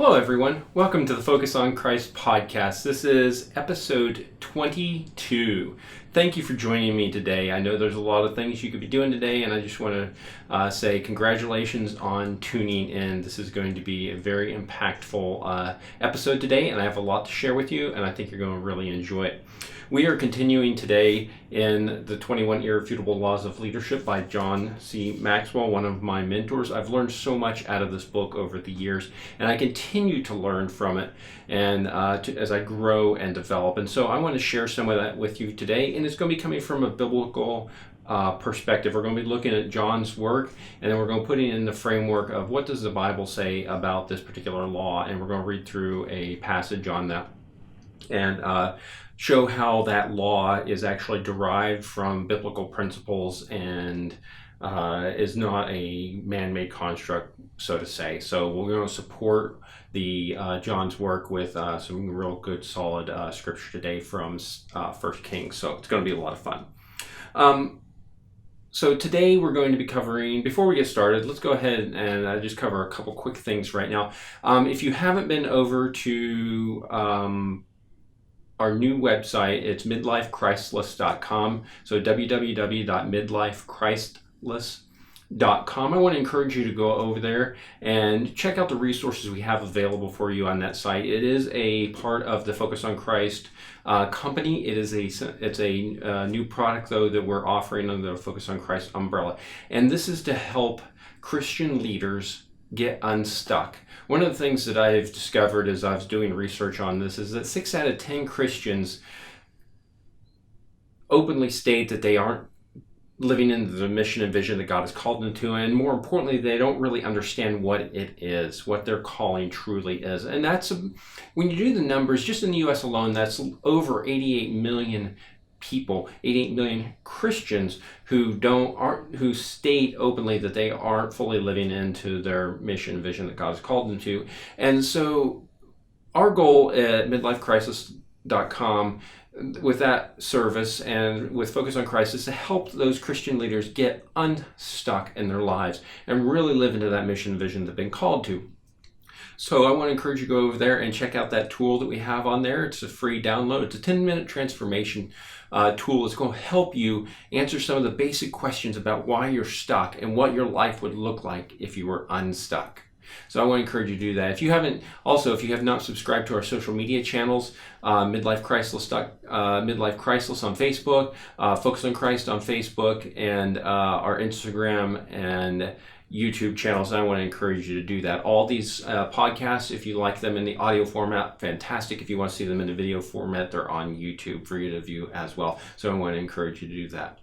Hello, everyone. Welcome to the Focus on Christ podcast. This is episode 22. Thank you for joining me today. I know there's a lot of things you could be doing today, and I just want to say congratulations on tuning in. This is going to be a very impactful episode today, and I have a lot to share with you, and I think you're going to really enjoy it. We are continuing today in the 21 Irrefutable Laws of Leadership by John C. Maxwell, one of my mentors. I've learned so much out of this book over the years, and I continue to learn from it and as I grow and develop. And so I want to share some of that with you today, and it's going to be coming from a biblical perspective. We're going to be looking at John's work, and then we're going to put it in the framework of what does the Bible say about this particular law, and we're going to read through a passage on that and show how that law is actually derived from biblical principles and is not a man-made construct, so to say. So we're going to support the John's work with some real good, solid scripture today from 1 Kings. So it's going to be a lot of fun. So today we're going to be covering, before we get started, let's go ahead and just cover a couple quick things right now. If you haven't been over to our new website, it's midlifechristless.com. So www.midlifechristless.com. I want to encourage you to go over there and check out the resources we have available for you on that site. It is a part of the Focus on Christ company. It's a new product though that we're offering under the Focus on Christ umbrella, and this is to help Christian leaders get unstuck. One of the things that I've discovered as I was doing research on this is that 6 out of 10 Christians openly state that they aren't living into the mission and vision that God has called them to, and more importantly, they don't really understand what it is, what their calling truly is. And that's, when you do the numbers, just in the US alone, that's over 88 million people, 88 million Christians who state openly that they aren't fully living into their mission and vision that God has called them to. And so our goal at midlifechristless.com with that service and with Focus on Christ is to help those Christian leaders get unstuck in their lives and really live into that mission and vision they've been called to. So I want to encourage you to go over there and check out that tool that we have on there. It's a free download. It's a 10-minute transformation tool. It's going to help you answer some of the basic questions about why you're stuck and what your life would look like if you were unstuck. So I want to encourage you to do that. If you have not subscribed to our social media channels, Midlife Christless on Facebook, Focus on Christ on Facebook, and our Instagram and YouTube channels, I want to encourage you to do that. All these podcasts, if you like them in the audio format, fantastic. If you want to see them in the video format, they're on YouTube for you to view as well. So I want to encourage you to do that.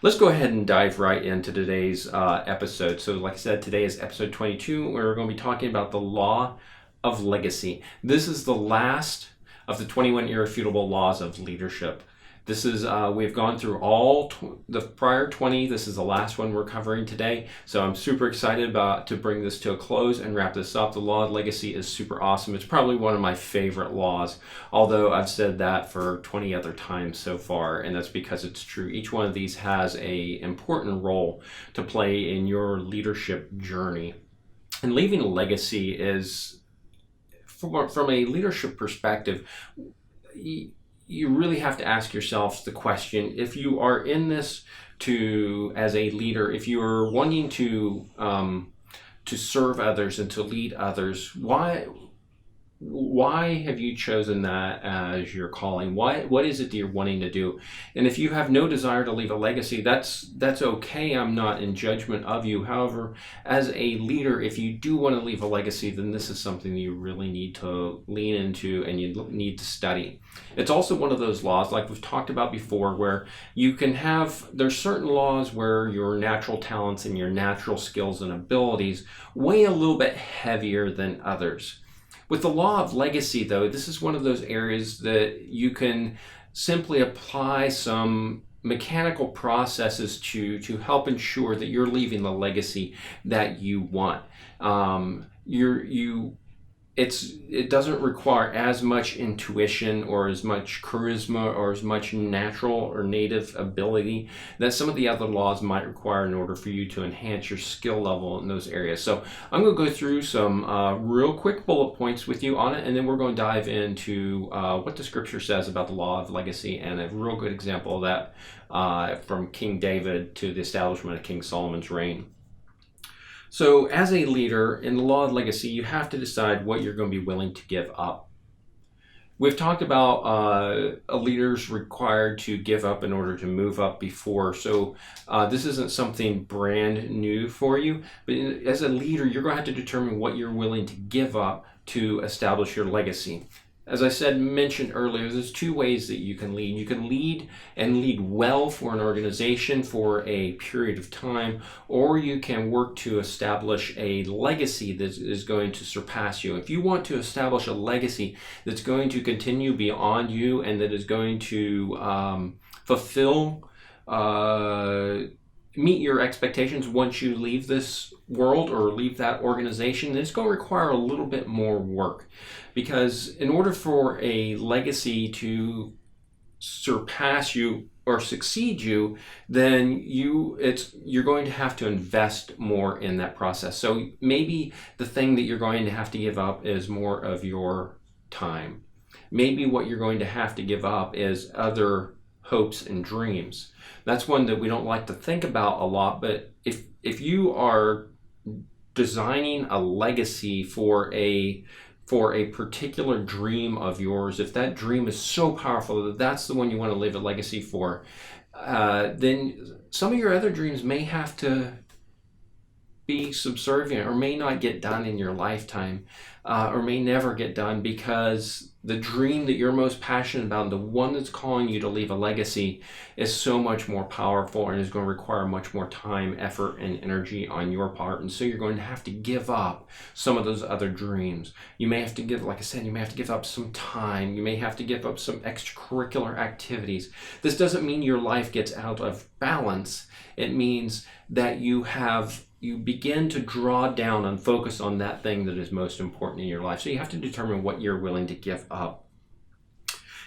Let's go ahead and dive right into today's episode. So like I said, today is episode 22, where we're going to be talking about the law of legacy. This is the last of the 21 irrefutable laws of leadership. This is, we've gone through all the prior 20. This is the last one we're covering today. So I'm super excited to bring this to a close and wrap this up. The law of legacy is super awesome. It's probably one of my favorite laws, although I've said that for 20 other times so far, and that's because it's true. Each one of these has an important role to play in your leadership journey. And leaving a legacy is, from a leadership perspective, you really have to ask yourselves the question, if you are in this as a leader, if you are wanting to serve others and to lead others, why have you chosen that as your calling? What is it that you're wanting to do? And if you have no desire to leave a legacy, that's okay. I'm not in judgment of you. However, as a leader, if you do want to leave a legacy, then this is something you really need to lean into and you need to study. It's also one of those laws, like we've talked about before, where there's certain laws where your natural talents and your natural skills and abilities weigh a little bit heavier than others. With the law of legacy, though, this is one of those areas that you can simply apply some mechanical processes to help ensure that you're leaving the legacy that you want. it doesn't require as much intuition or as much charisma or as much natural or native ability that some of the other laws might require in order for you to enhance your skill level in those areas. So I'm going to go through some real quick bullet points with you on it, and then we're going to dive into what the scripture says about the law of legacy, and a real good example of that from King David to the establishment of King Solomon's reign. So as a leader in the law of legacy, you have to decide what you're going to be willing to give up. We've talked about a leader's required to give up in order to move up before. So this isn't something brand new for you, but as a leader, you're going to have to determine what you're willing to give up to establish your legacy. As I mentioned earlier, there's two ways that you can lead. You can lead and lead well for an organization for a period of time, or you can work to establish a legacy that is going to surpass you. If you want to establish a legacy that's going to continue beyond you and that is going to fulfill, meet your expectations once you leave this world or leave that organization, then it's going to require a little bit more work. Because in order for a legacy to surpass you or succeed you, then you're going to have to invest more in that process. So maybe the thing that you're going to have to give up is more of your time. Maybe what you're going to have to give up is other hopes and dreams. That's one that we don't like to think about a lot, but if you are designing a legacy for a particular dream of yours, if that dream is so powerful that that's the one you want to leave a legacy for, then some of your other dreams may have to be subservient or may not get done in your lifetime, or may never get done, because the dream that you're most passionate about, the one that's calling you to leave a legacy, is so much more powerful and is going to require much more time, effort, and energy on your part. And so you're going to have to give up some of those other dreams. You may have to give, like I said, you may have to give up some time. You may have to give up some extracurricular activities. This doesn't mean your life gets out of balance. It means that you begin to draw down and focus on that thing that is most important in your life. So you have to determine what you're willing to give up.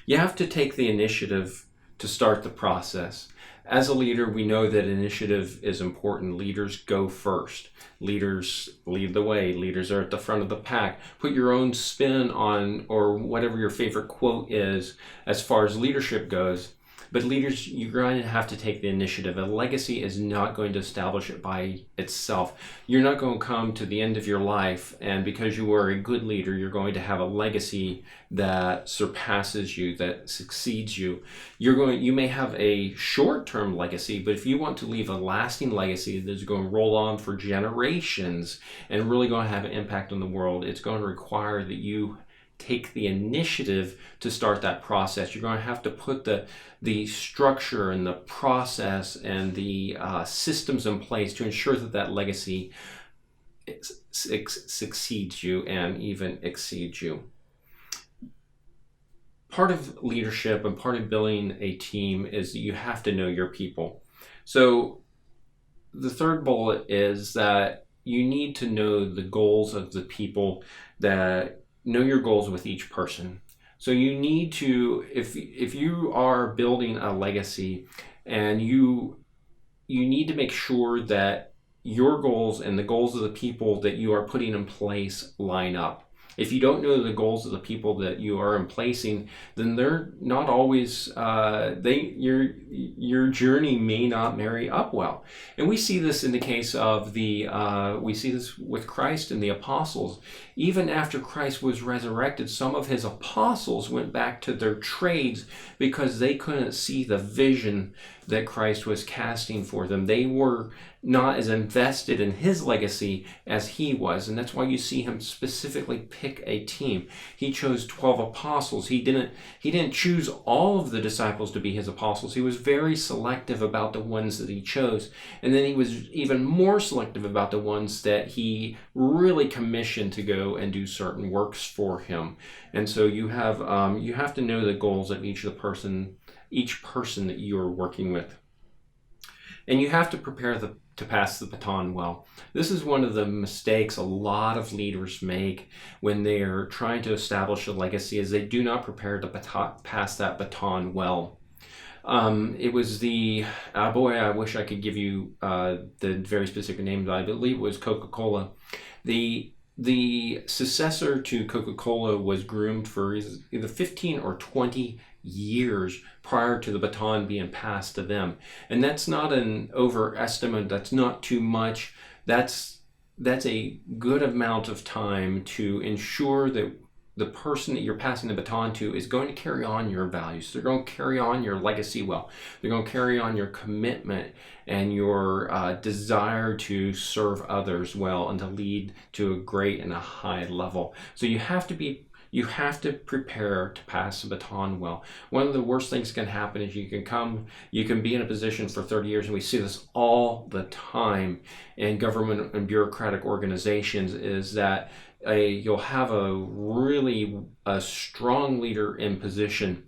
You have to take the initiative to start the process. As a leader, we know that initiative is important. Leaders go first. Leaders lead the way. Leaders are at the front of the pack. Put your own spin on, or whatever your favorite quote is as far as leadership goes. But leaders, you're going to have to take the initiative. A legacy is not going to establish it by itself. You're not going to come to the end of your life, and because you are a good leader, you're going to have a legacy that surpasses you, that succeeds you. You may have a short-term legacy, but if you want to leave a lasting legacy that's going to roll on for generations and really going to have an impact on the world, it's going to require that you take the initiative to start that process. You're going to have to put the structure and the process and the systems in place to ensure that legacy succeeds you and even exceeds you. Part of leadership and part of building a team is that you have to know your people. So the third bullet is that you need to know the goals of the people, know your goals with each person. So you need to, if you are building a legacy, and you need to make sure that your goals and the goals of the people that you are putting in place line up. If you don't know the goals of the people that you are in placing, then they're not always, your journey may not marry up well. And we see this in the case of we see this with Christ and the apostles. Even after Christ was resurrected, some of his apostles went back to their trades because they couldn't see the vision that Christ was casting for them. They were not as invested in his legacy as he was, and that's why you see him specifically pick a team. He chose 12 apostles. He didn't choose all of the disciples to be his apostles. He was very selective about the ones that he chose, and then he was even more selective about the ones that he really commissioned to go and do certain works for him. And so you have to know the goals of each person that you are working with. And you have to prepare the to pass the baton well. This is one of the mistakes a lot of leaders make when they are trying to establish a legacy, is they do not prepare to pass that baton well. It was the, boy, I wish I could give you the very specific name, but I believe it was Coca-Cola. The successor to Coca-Cola was groomed for either 15 or 20 years prior to the baton being passed to them. And that's not an overestimate. That's not too much. That's a good amount of time to ensure that the person that you're passing the baton to is going to carry on your values. They're going to carry on your legacy well. They're going to carry on your commitment and your desire to serve others well and to lead to a great and a high level. So you have to prepare to pass the baton well. One of the worst things that can happen is you can be in a position for 30 years, and we see this all the time in government and bureaucratic organizations, is that you'll have a strong leader in position,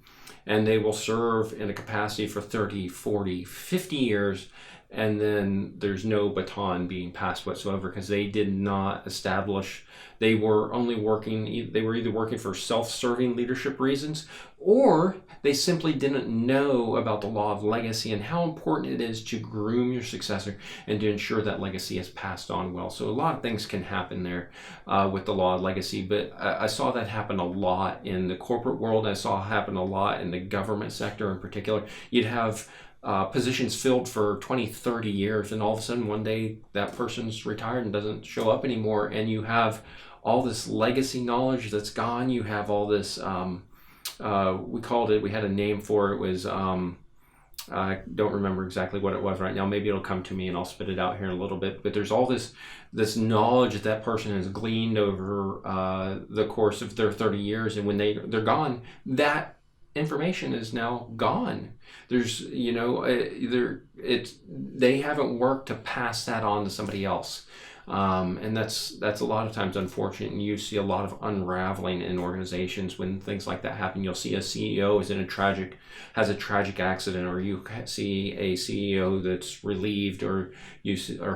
and they will serve in a capacity for 30, 40, 50 years, and then there's no baton being passed whatsoever because they did not establish. They were either working for self-serving leadership reasons, or they simply didn't know about the law of legacy and how important it is to groom your successor and to ensure that legacy is passed on well. So a lot of things can happen there with the law of legacy, but I saw that happen a lot in the corporate world. I saw it happen a lot in the government sector in particular. You'd have positions filled for 20, 30 years, and all of a sudden one day that person's retired and doesn't show up anymore, and you have all this legacy knowledge that's gone. You have all this, we had a name for it, was, I don't remember exactly what it was right now. Maybe it'll come to me and I'll spit it out here in a little bit, but there's all this knowledge that person has gleaned over the course of their 30 years, and when they're gone, that information is now gone. There's, they haven't worked to pass that on to somebody else. And that's a lot of times unfortunate, and you see a lot of unraveling in organizations when things like that happen. You'll see a CEO has a tragic accident, or you see a CEO that's relieved or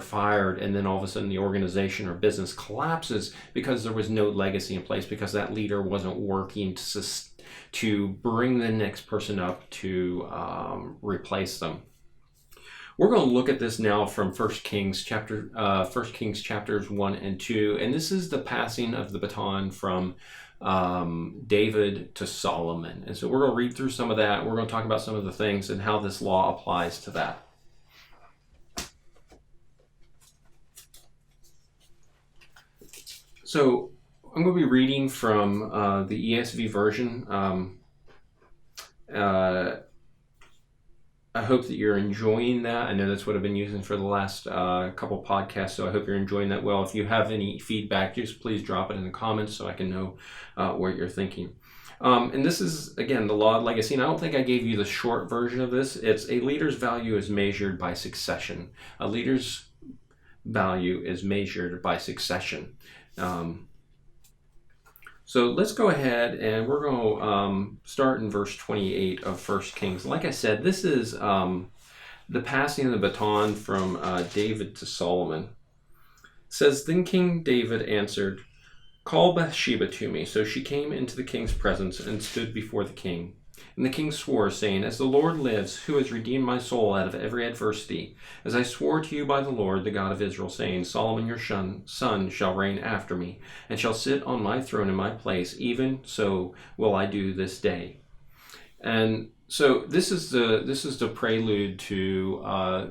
fired, and then all of a sudden the organization or business collapses because there was no legacy in place, because that leader wasn't working to bring the next person up to replace them. We're going to look at this now from 1 Kings chapters 1 and 2, and this is the passing of the baton from David to Solomon. And so we're going to read through some of that. We're going to talk about some of the things and how this law applies to that. So I'm going to be reading from the ESV version. I hope that you're enjoying that. I know that's what I've been using for the last couple podcasts, so I hope you're enjoying that well. If you have any feedback, just please drop it in the comments so I can know what you're thinking. And this is, again, the law of legacy, and I don't think I gave you the short version of this. It's a leader's value is measured by succession. A leader's value is measured by succession. So let's go ahead and we're going to start in verse 28 of 1 Kings. Like I said, this is the passing of the baton from David to Solomon. It says, "Then King David answered, 'Call Bathsheba to me.' So she came into the king's presence and stood before the king. And the king swore, saying, 'As the Lord lives, who has redeemed my soul out of every adversity, as I swore to you by the Lord, the God of Israel, saying, Solomon your son shall reign after me, and shall sit on my throne in my place, even so will I do this day.'" And so this is the prelude to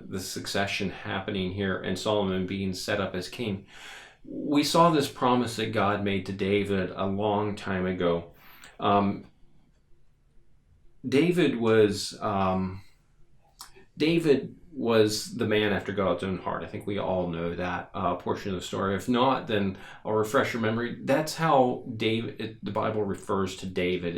the succession happening here, and Solomon being set up as king. We saw this promise that God made to David a long time ago. David was the man after God's own heart. I think we all know that portion of the story. If not, then I'll refresh your memory. That's how the Bible refers to David.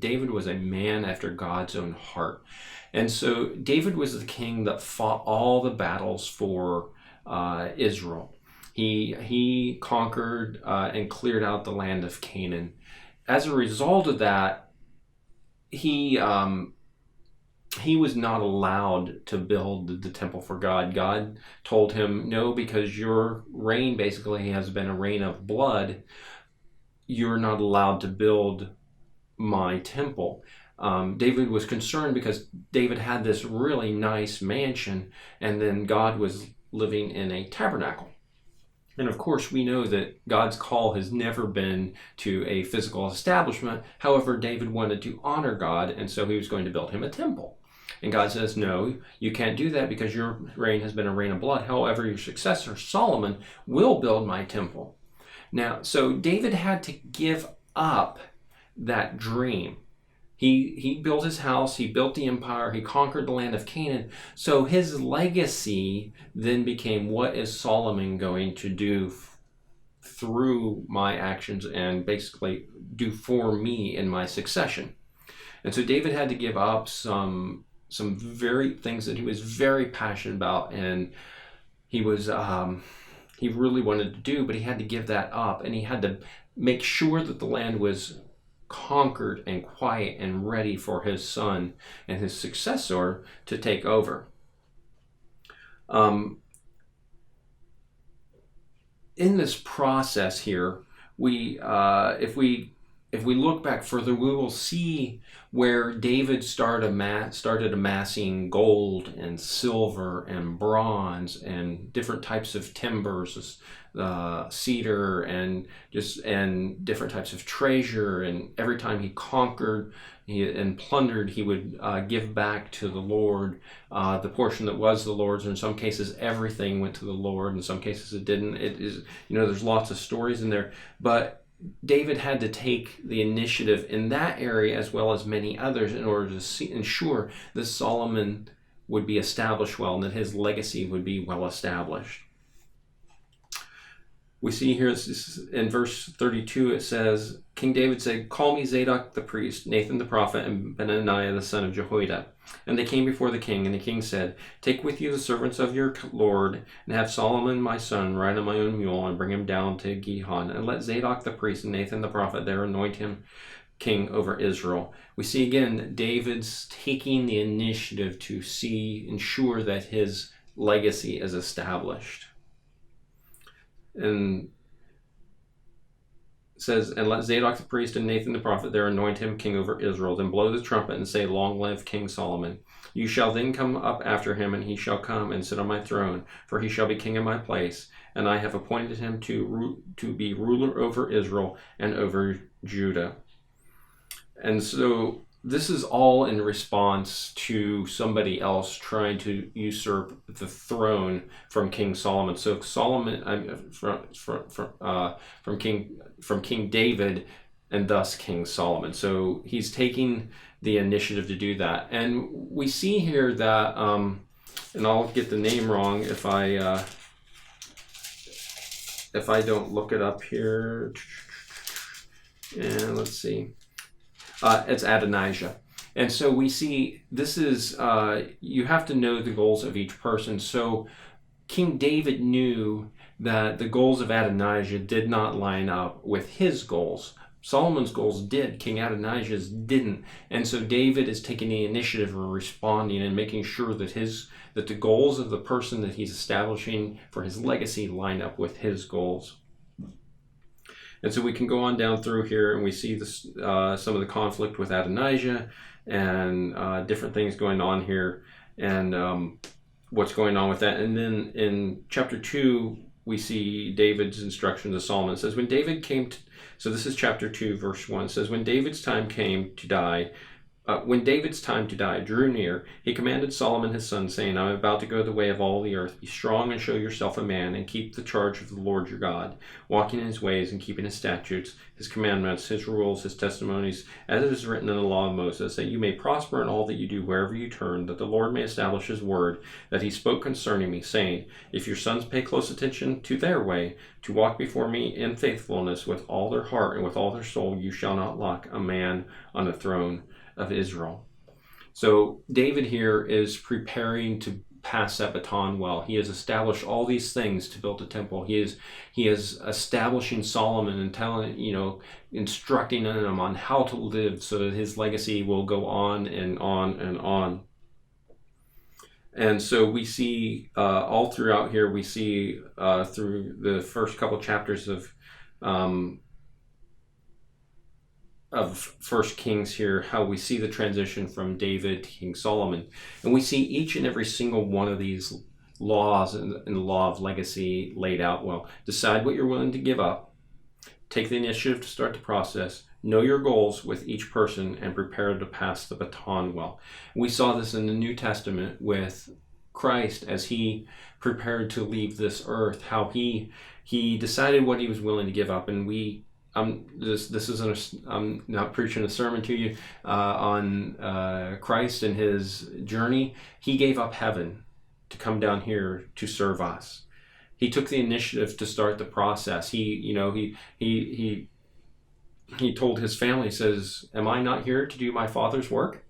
David was a man after God's own heart. And so David was the king that fought all the battles for Israel. He conquered and cleared out the land of Canaan. As a result of that, he he was not allowed to build the temple for God. God told him, no, because your reign basically has been a reign of blood, you're not allowed to build my temple. David was concerned because David had this really nice mansion, and then God was living in a tabernacle. And of course, we know that God's call has never been to a physical establishment. However, David wanted to honor God, and so he was going to build him a temple. And God says, no, you can't do that because your reign has been a reign of blood. However, your successor, Solomon, will build my temple. Now, so David had to give up that dream. He built his house, he built the empire, he conquered the land of Canaan. So his legacy then became, what is Solomon going to do through my actions and basically do for me in my succession? And so David had to give up some very things that he was very passionate about, and he really wanted to do, but he had to give that up, and he had to make sure that the land was conquered and quiet and ready for his son and his successor to take over. In this process here, if we look back further, we will see where David started amassing gold and silver and bronze and different types of timbers, cedar and different types of treasure. And every time he conquered and plundered, he would give back to the Lord the portion that was the Lord's. In some cases, everything went to the Lord. In some cases, it didn't. It is, there's lots of stories in there, but David had to take the initiative in that area as well as many others in order to ensure that Solomon would be established well and that his legacy would be well established. We see here in verse 32, it says, King David said, call me Zadok the priest, Nathan the prophet, and Benaniah the son of Jehoiada. And they came before the king, and the king said, take with you the servants of your Lord, and have Solomon my son ride on my own mule, and bring him down to Gihon, and let Zadok the priest and Nathan the prophet there anoint him king over Israel. We see again David's taking the initiative to ensure that his legacy is established. And it says, and let Zadok the priest and Nathan the prophet there anoint him king over Israel. Then blow the trumpet and say, long live King Solomon. You shall then come up after him, and he shall come and sit on my throne, for he shall be king in my place. And I have appointed him to be ruler over Israel and over Judah. And so this is all in response to somebody else trying to usurp the throne from King Solomon. So Solomon, from King David, and thus King Solomon. So he's taking the initiative to do that. And we see here that, and I'll get the name wrong if I don't look it up here. And let's see. It's Adonijah. And so we see this is, you have to know the goals of each person. So King David knew that the goals of Adonijah did not line up with his goals. Solomon's goals did, King Adonijah's didn't. And so David is taking the initiative of responding and making sure that the goals of the person that he's establishing for his legacy line up with his goals. And so we can go on down through here, and we see this, some of the conflict with Adonijah and different things going on here, and what's going on with that. And then in chapter 2, we see David's instruction to Solomon. It says, when David came to, so this is chapter 2, verse 1. It says, when David's time to die drew near, he commanded Solomon his son, saying, I am about to go the way of all the earth. Be strong and show yourself a man, and keep the charge of the Lord your God, walking in his ways and keeping his statutes, his commandments, his rules, his testimonies, as it is written in the law of Moses, that you may prosper in all that you do wherever you turn, that the Lord may establish his word that he spoke concerning me, saying, if your sons pay close attention to their way, to walk before me in faithfulness with all their heart and with all their soul, you shall not lack a man on the throne of Israel. So David here is preparing to pass that baton well. He has established all these things to build a temple. He is establishing Solomon and instructing him on how to live so that his legacy will go on and on and on. And so we see all throughout here, we see through the first couple chapters of First Kings here, how we see the transition from David to King Solomon. And we see each and every single one of these laws in the law of legacy laid out well. Decide what you're willing to give up. Take the initiative to start the process. Know your goals with each person and prepare to pass the baton well. We saw this in the New Testament with Christ as he prepared to leave this earth, how he decided what he was willing to give up. And I'm not preaching a sermon to you on Christ and his journey. He gave up heaven to come down here to serve us. He took the initiative to start the process. He told his family, he says, "Am I not here to do my Father's work?"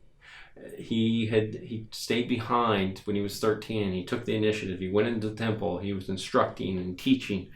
He stayed behind when he was 13. He took the initiative. He went into the temple. He was instructing and teaching.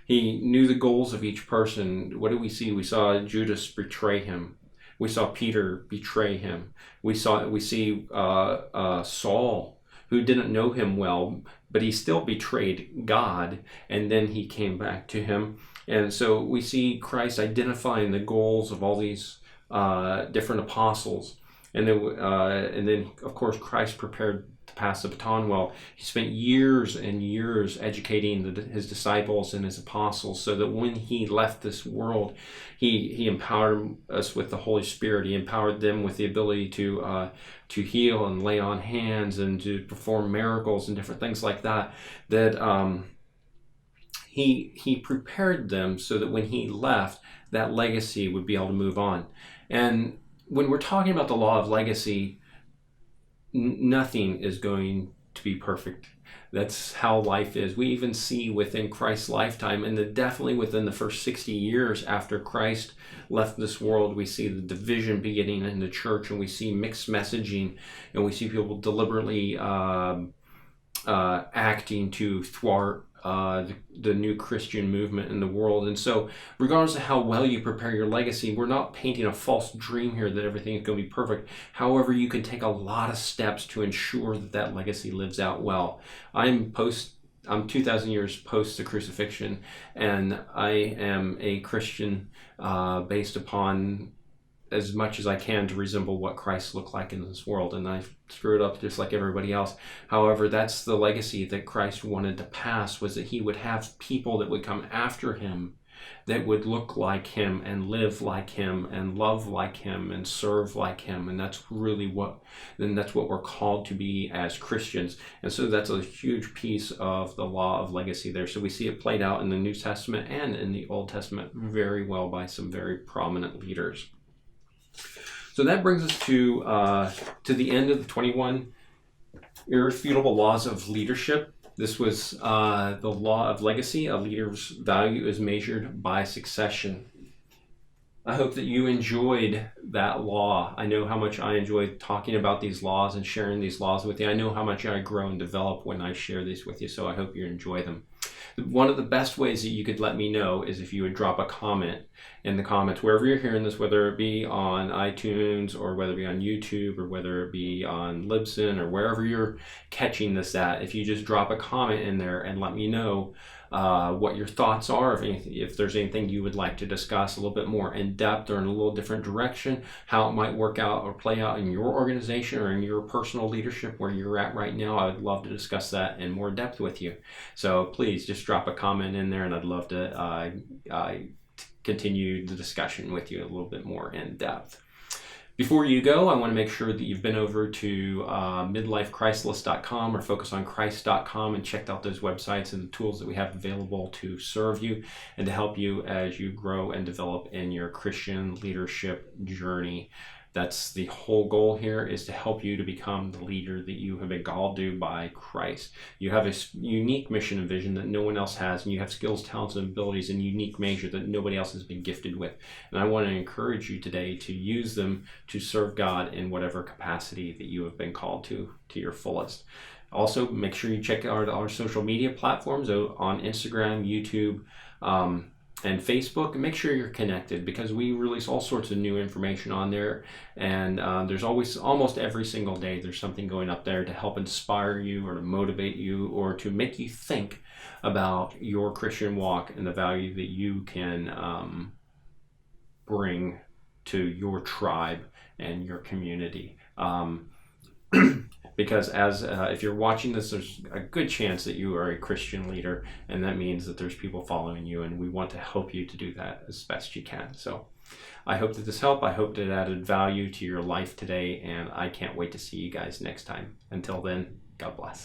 He knew the goals of each person. What do we see? We saw Judas betray him. We saw Peter betray him. We see Saul, who didn't know him well, but he still betrayed God, and then he came back to him. And so we see Christ identifying the goals of all these different apostles. And then, of course, Christ prepared to pass the baton well. He spent years and years educating his disciples and his apostles so that when he left this world, he empowered us with the Holy Spirit. He empowered them with the ability to heal and lay on hands and to perform miracles and different things like that. He prepared them so that when he left, that legacy would be able to move on. And when we're talking about the law of legacy, nothing is going to be perfect. That's how life is. We even see within Christ's lifetime, and definitely within the first 60 years after Christ left this world, we see the division beginning in the church, and we see mixed messaging, and we see people deliberately acting to thwart the new Christian movement in the world. And so regardless of how well you prepare your legacy, we're not painting a false dream here that everything is going to be perfect. However, you can take a lot of steps to ensure that legacy lives out well. I'm 2,000 years post the crucifixion, and I am a Christian based upon as much as I can to resemble what Christ looked like in this world, and I screw it up just like everybody else. However, that's the legacy that Christ wanted to pass, was that he would have people that would come after him that would look like him and live like him and love like him and serve like him. And that's really what we're called to be as Christians. And so that's a huge piece of the law of legacy there. So we see it played out in the New Testament and in the Old Testament very well by some very prominent leaders. So that brings us to the end of the 21 irrefutable laws of leadership. This was the law of legacy. A leader's value is measured by succession. I hope that you enjoyed that law. I know how much I enjoyed talking about these laws and sharing these laws with you. I know how much I grow and develop when I share these with you, so I hope you enjoy them. One of the best ways that you could let me know is if you would drop a comment in the comments, wherever you're hearing this, whether it be on iTunes or whether it be on YouTube or whether it be on Libsyn or wherever you're catching this at. If you just drop a comment in there and let me know what your thoughts are, if there's anything you would like to discuss a little bit more in depth or in a little different direction, how it might work out or play out in your organization or in your personal leadership where you're at right now, I would love to discuss that in more depth with you. So please just drop a comment in there, and I'd love to continue the discussion with you a little bit more in depth. Before you go, I want to make sure that you've been over to midlifechristless.com or focusonchrist.com and checked out those websites and the tools that we have available to serve you and to help you as you grow and develop in your Christian leadership journey. That's the whole goal here, is to help you to become the leader that you have been called to by Christ. You have a unique mission and vision that no one else has, and you have skills, talents, and abilities in unique measure that nobody else has been gifted with. And I want to encourage you today to use them to serve God in whatever capacity that you have been called to your fullest. Also, make sure you check out our social media platforms on Instagram, YouTube, and Facebook. Make sure you're connected, because we release all sorts of new information on there, and there's always, almost every single day, there's something going up there to help inspire you or to motivate you or to make you think about your Christian walk and the value that you can bring to your tribe and your community. Because if you're watching this, there's a good chance that you are a Christian leader, and that means that there's people following you, and we want to help you to do that as best you can. So I hope that this helped. I hope that it added value to your life today, and I can't wait to see you guys next time. Until then, God bless.